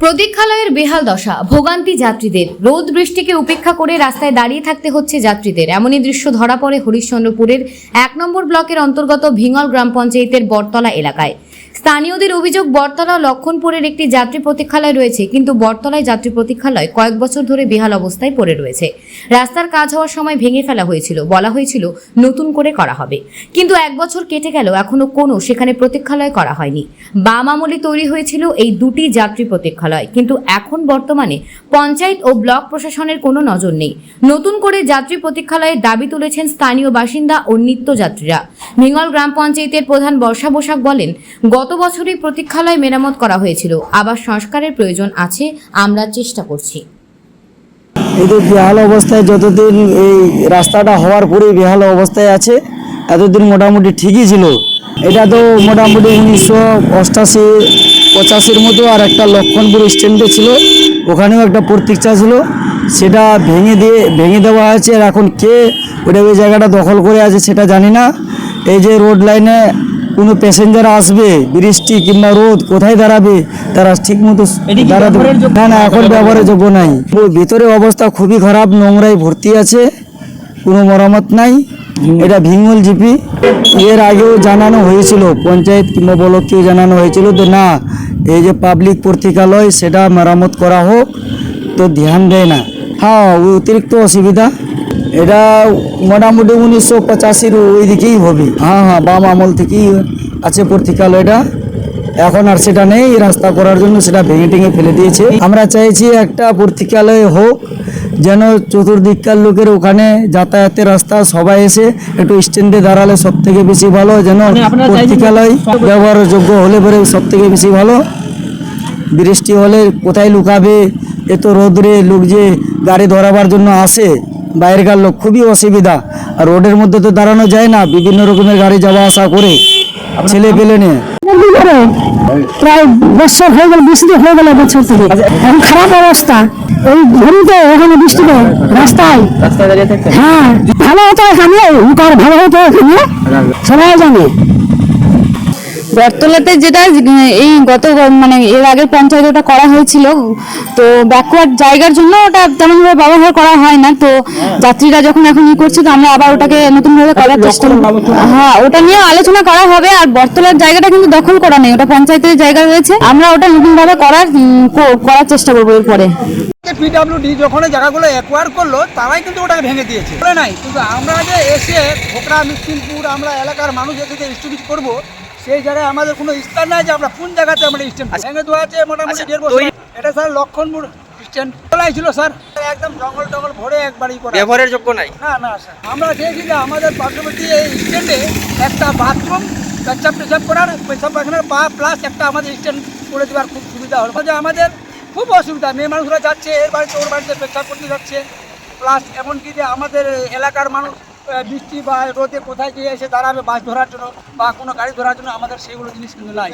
প্রতীক্ষালয়ের বেহাল দশা, ভোগান্তি যাত্রীদের। রোদ বৃষ্টিকে উপেক্ষা করে রাস্তায় দাঁড়িয়ে থাকতে হচ্ছে যাত্রীদের। এমনই দৃশ্য ধরা পড়ে হরিশ্চন্দ্রপুরের ১ নম্বর ব্লকের অন্তর্গত ভিঙল গ্রাম পঞ্চায়েতের বটতলা এলাকায়। স্থানীয়দের অভিযোগ, বটতলা লক্ষণপুরের একটি যাত্রী প্রতীক্ষালয় রয়েছে, কিন্তু বটতলায় যাত্রী প্রতীক্ষালয় কয়েক বছর ধরে বেহাল অবস্থায় পড়ে রয়েছে। রাস্তার কাজ হওয়ার সময় ভেঙে ফেলা হয়েছিল, বলা হয়েছিল নতুন করে করা হবে, কিন্তু ১ বছর কেটে গেল, এখনো কোনো সেখানে প্রতীক্ষালয় করা হয়নি। বাম আমলে তৈরি হয়েছিল এই দুটি যাত্রী প্রতীক্ষালয়, কিন্তু এখন বর্তমানে পঞ্চায়েত ও ব্লক প্রশাসনের কোনো নজর নেই। নতুন করে যাত্রী প্রতীক্ষালয়ের দাবি তুলেছেন স্থানীয় বাসিন্দা ও নিত্যযাত্রীরা। ভিঙল গ্রাম পঞ্চায়েতের প্রধান বর্ষা বসাক বলেন, গত বছরই প্রতীক্ষালয় মেরামত করা হয়েছিল, আবার সংস্কারের প্রয়োজন আছে, আমরা চেষ্টা করছি। এই তো বেহাল অবস্থায়, যতদিন এই রাস্তাটা হওয়ার পরেই বেহাল অবস্থায় আছে, এতদিন মোটামুটি ঠিকই ছিল। এটা তো মোটামুটি 1988-85 মতো আর একটা লক্ষণপুর স্ট্যান্ডে ছিল, ওখানেও একটা প্রতীক্ষা ছিল, সেটা ভেঙে দেওয়া হয়েছে। আর এখন কে ওই জায়গাটা দখল করে আছে সেটা জানি না। এই যে রোড লাইনে কোনো প্যাসেঞ্জার আসবে, বৃষ্টি কিংবা রোদ, কোথায় দাঁড়াবে তারা ঠিক মতো দাঁড়াতে না, এখন ব্যবহারের যোগ্য নাই। ভিতরে অবস্থা খুবই খারাপ, নোংরায় ভর্তি আছে, কোনো মেরামত নাই। এটা ভিঙল জিপি। এর আগেও জানানো হয়েছিল, পঞ্চায়েত কিংবা ব্লককেও জানানো হয়েছিল যে না, এই যে পাবলিক প্রতীক্ষালয় সেটা মেরামত করা হোক, তো ধ্যান দেয় না। হ্যাঁ, অতিরিক্ত অসুবিধা। এটা মোটামুটি 1985-র ওই দিকেই হবে। হ্যাঁ, বাম আমল থেকেই আছে প্রতীক্ষালয়টা, এখন আর সেটা নেই। রাস্তা করার জন্য সেটা ভেঙে টেঙে ফেলে দিয়েছে। আমরা চাইছি একটা প্রতীক্ষালয় হোক, যেন চতুর্দিককার লোকের ওখানে যাতায়াতের রাস্তা, সবাই এসে একটু স্ট্যান্ডে দাঁড়ালে সব থেকে বেশি ভালো, যেন প্রতীক্ষালয় ব্যবহারের যোগ্য হলে পরে সব থেকে বেশি ভালো। বৃষ্টি হলে কোথায় লুকাবে, এত রোদরে লোক যে গাড়ি ধরাবার জন্য আসে, বাইরেকার লোক, খুবই অসুবিধা। আর রোডের মধ্যে তো দাঁড়ানো যায় না, বিভিন্ন রকমের গাড়ি যাওয়া আসা করে, ছেলে পেলে নিয়ে। প্রায় বছর হয়ে গেল, বৃষ্টি হয়ে গেল বছর থেকে, এখন খারাপ অবস্থা। এই ঘড়িতে ওখানে বৃষ্টিতে রাস্তায় দাঁড়িয়ে থাকতে, হ্যাঁ ভালো হতো এখানে, ভালো হতো এখানে, সবাই জানে। বটতলাতে যেটা এই এর আগে পঞ্চায়েত ওটা করা হয়েছিল, তো ব্যাকওয়ার্ড জায়গার জন্য ওটা তেমনভাবে ব্যবহার করা হয় না। তো যাত্রীরা যখন এখন করছে, তো আমরা আবার ওটাকে নতুনভাবে করার চেষ্টা করব। হ্যাঁ, ওটা নিয়ে আলোচনা করা হবে। আর বটতলার জায়গাটা কিন্তু দখল করা নেই, ওটা পঞ্চায়েতের জায়গা রয়েছে, আমরা ওটা নতুনভাবে করার চেষ্টা করবো এরপরে। পিডব্লিউডি যখন জায়গাগুলো অ্যাকোয়ার করলো, তারাই কিন্তু ওটাকে ভেঙে দিয়েছে, নাই। কিন্তু আমরা যে এসে খোকরা মিষ্টিনপুর, আমরা এলাকার মানুষ এসে যে স্টুডিও করবো, সেই জায়গায় আমাদের কোনো স্থান নাই যে আমরা কোন জায়গাতে আমরা স্ট্যান্ড ভেঙে দেওয়া আছে। মোটামুটি 1.5 বছর এটা স্যার লক্ষণপুর স্ট্যান্ড তোলাই ছিল স্যার, একদম জঙ্গল ভরে একবারই করা, ব্যবহারের যোগ্য নাই। না স্যার, আমরা চেয়েছি যে আমাদের পার্শ্ববর্তী এই স্ট্যান্ডে একটা বাথরুম, পেশাব করার, পেশাব পায়খানার প্লাস একটা আমাদের স্ট্যান্ড করে দেওয়ার খুব সুবিধা হলো। যে আমাদের খুব অসুবিধা, মেয়ে মানুষরা যাচ্ছে এর বাড়িতে ওর বাড়িতে পেশাব করতে যাচ্ছে, প্লাস এমনকি যে আমাদের এলাকার মানুষ বৃষ্টি বা রোদে কোথায় গিয়ে এসে দাঁড়াবে বাস ধরার জন্য বা কোনো গাড়ি ধরার জন্য, আমাদের সেইগুলো জিনিস কিন্তু নাই।